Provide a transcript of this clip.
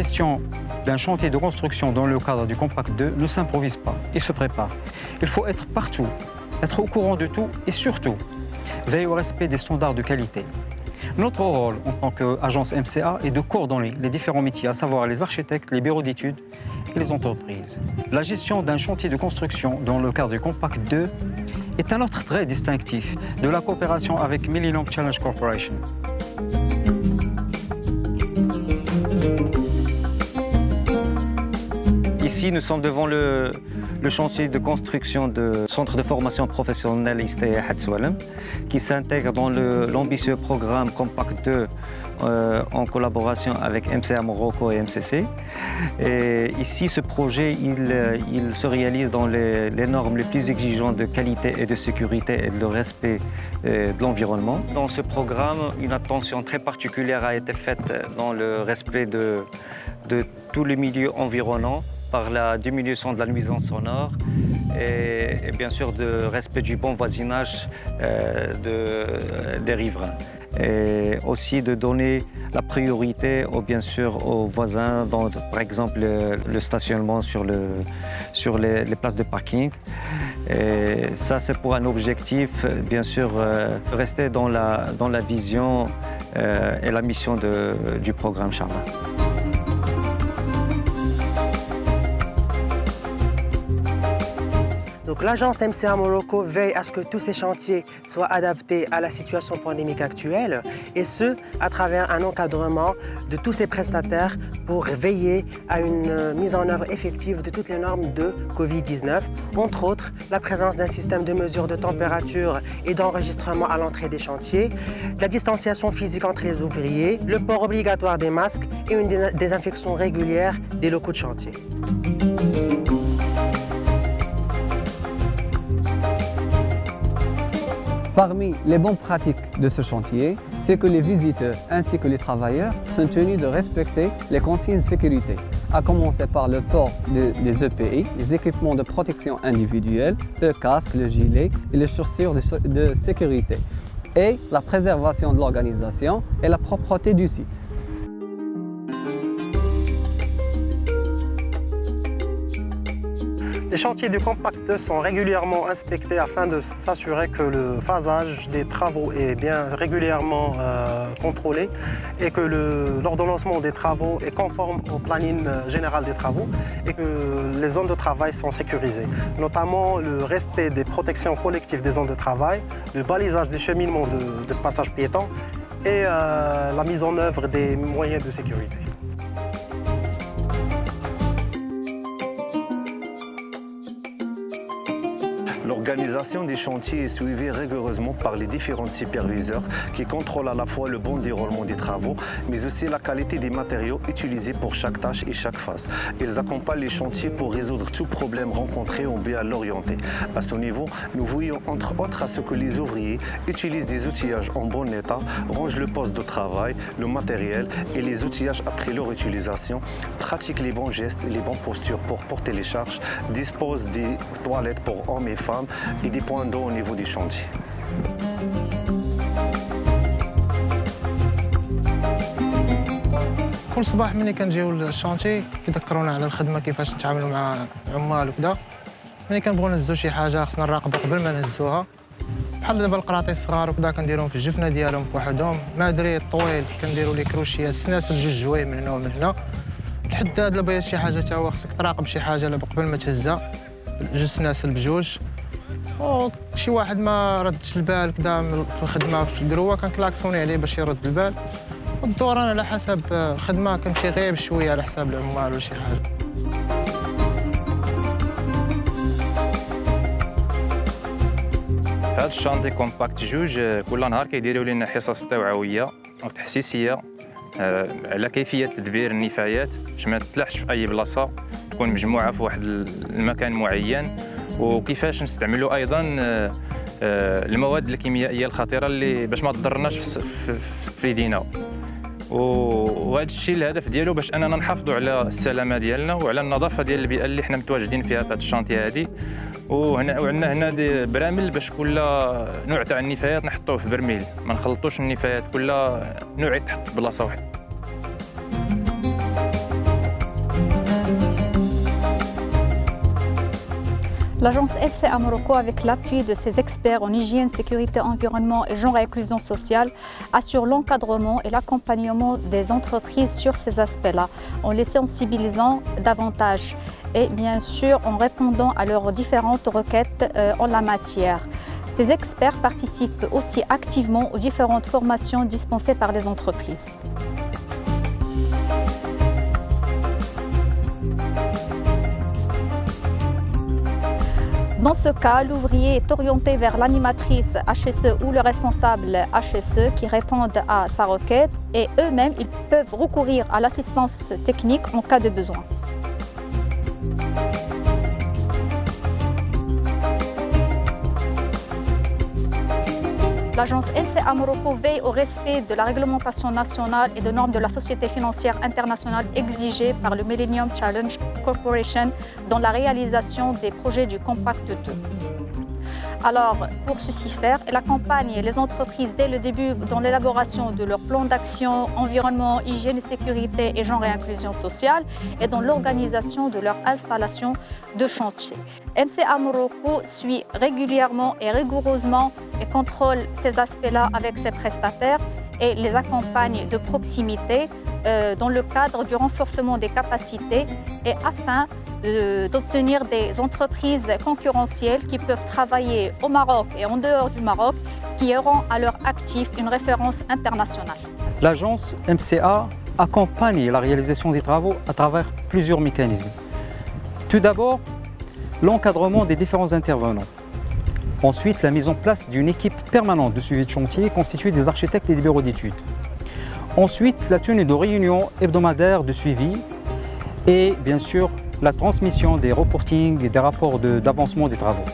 gestion d'un chantier de construction dans le cadre du Compact 2 ne s'improvise pas, il se prépare. Il faut être partout, être au courant de tout et surtout veiller au respect des standards de qualité. Notre rôle en tant qu'agence MCA est de coordonner les différents métiers, à savoir les architectes, les bureaux d'études et les entreprises. La gestion d'un chantier de construction dans le cadre du Compact 2 est un autre trait distinctif de la coopération avec Millennium Challenge Corporation. Ici, nous sommes devant le chantier de construction du centre de formation professionnelle ISTE Hatsoualem, qui s'intègre dans l'ambitieux programme Compact 2 en collaboration avec MCA Morocco et MCC. Et ici, ce projet, il se réalise dans les normes les plus exigeantes de qualité et de sécurité et de respect de l'environnement. Dans ce programme, une attention très particulière a été faite dans le respect de tous les milieux environnants, par la diminution de la nuisance sonore et bien sûr de respect du bon voisinage des riverains. Et aussi de donner la priorité bien sûr aux voisins, dans, par exemple le stationnement sur les places de parking. Et ça, c'est pour un objectif, bien sûr, de rester dans la vision et la mission du programme Charma. Donc l'agence MCA Morocco veille à ce que tous ces chantiers soient adaptés à la situation pandémique actuelle, et ce, à travers un encadrement de tous ces prestataires pour veiller à une mise en œuvre effective de toutes les normes de Covid-19, entre autres la présence d'un système de mesure de température et d'enregistrement à l'entrée des chantiers, la distanciation physique entre les ouvriers, le port obligatoire des masques et une désinfection régulière des locaux de chantier. Parmi les bonnes pratiques de ce chantier, c'est que les visiteurs ainsi que les travailleurs sont tenus de respecter les consignes de sécurité, à commencer par le port des EPI, les équipements de protection individuelle, le casque, le gilet et les chaussures de sécurité, et la préservation de l'organisation et la propreté du site. Les chantiers du Compact 2 sont régulièrement inspectés afin de s'assurer que le phasage des travaux est bien régulièrement contrôlé et que l'ordonnancement des travaux est conforme au planning général des travaux et que les zones de travail sont sécurisées, notamment le respect des protections collectives des zones de travail, le balisage des cheminements de passage piéton et la mise en œuvre des moyens de sécurité. L'organisation des chantiers est suivie rigoureusement par les différents superviseurs qui contrôlent à la fois le bon déroulement des travaux, mais aussi la qualité des matériaux utilisés pour chaque tâche et chaque phase. Ils accompagnent les chantiers pour résoudre tout problème rencontré ou bien l'orienter. À ce niveau, nous voyons entre autres à ce que les ouvriers utilisent des outillages en bon état, rangent le poste de travail, le matériel et les outillages après leur utilisation, pratiquent les bons gestes et les bonnes postures pour porter les charges, disposent des toilettes pour hommes et femmes et des points d'eau au niveau du chantier. كل صباح ملي كنجيو للشانتي كيذكرونا على الخدمه كيفاش نتعاملوا مع عمال وكذا. ملي كنبغيو نهزو شي حاجه خصنا نراقبوا قبل ما نهزوها. بحال دابا القراطي الصغار وكذا كنديروهم في الجفنه ديالهم بوحدهم، مادري الطويل كنديروا لي كروشيات سناسل جوج جوايه من هنا ومن هنا. الحداد الا بغيت شي حاجه تا هو خصك تراقب شي حاجه قبل ما تهزها، جوج سناسل بجوج. شي واحد ما ردش البال كذا في الخدمه في القروه كنكلاكسوني عليه باش يرد البال. والدوران على حسب الخدمه كنمشي غير بشويه على حساب العمال ولا شي حاجه. في هذا الشانتي كومباكت جوج كل نهار كيديروا لنا حصص توعويه او تحسيسيه على كيفيه تدبير النفايات باش ما تطلعش في اي بلاصه، تكون مجموعه في واحد المكان معين، وكيفاش نستعملوا ايضا المواد الكيميائيه الخطيره اللي باش ما تضرناش في يدينا. وهذا الشيء الهدف ديالو باش اننا نحافظوا على السلامه ديالنا وعلى النظافه ديال البيئه اللي حنا متواجدين فيها في هذا الشانتي هذه. وعندنا هنا دي برامل باش كل نوع تاع النفايات نحطوه في برميل، ما نخلطوش النفايات، كل نوع يتحط في بلاصه واحده. L'agence FCA Morocco, avec l'appui de ses experts en hygiène, sécurité, environnement et genre et inclusion sociale, assure l'encadrement et l'accompagnement des entreprises sur ces aspects-là, en les sensibilisant davantage et bien sûr en répondant à leurs différentes requêtes en la matière. Ces experts participent aussi activement aux différentes formations dispensées par les entreprises. Dans ce cas, l'ouvrier est orienté vers l'animatrice HSE ou le responsable HSE qui répondent à sa requête et eux-mêmes ils peuvent recourir à l'assistance technique en cas de besoin. L'agence FCA Morocco veille au respect de la réglementation nationale et de normes de la Société financière internationale exigées par le Millennium Challenge Corporation dans la réalisation des projets du Compact 2. Alors, pour ceci faire, elle accompagne les entreprises dès le début dans l'élaboration de leur plan d'action environnement, hygiène et sécurité et genre et inclusion sociale et dans l'organisation de leur installation de chantier. MCA Morocco suit régulièrement et rigoureusement et contrôle ces aspects-là avec ses prestataires et les accompagne de proximité dans le cadre du renforcement des capacités et afin d'obtenir des entreprises concurrentielles qui peuvent travailler au Maroc et en dehors du Maroc, qui auront à leur actif une référence internationale. L'agence MCA accompagne la réalisation des travaux à travers plusieurs mécanismes. Tout d'abord, l'encadrement des différents intervenants. Ensuite, la mise en place d'une équipe permanente de suivi de chantier constituée des architectes et des bureaux d'études. Ensuite, la tenue de réunions hebdomadaires de suivi et bien sûr la transmission des reportings et des rapports d'avancement des travaux.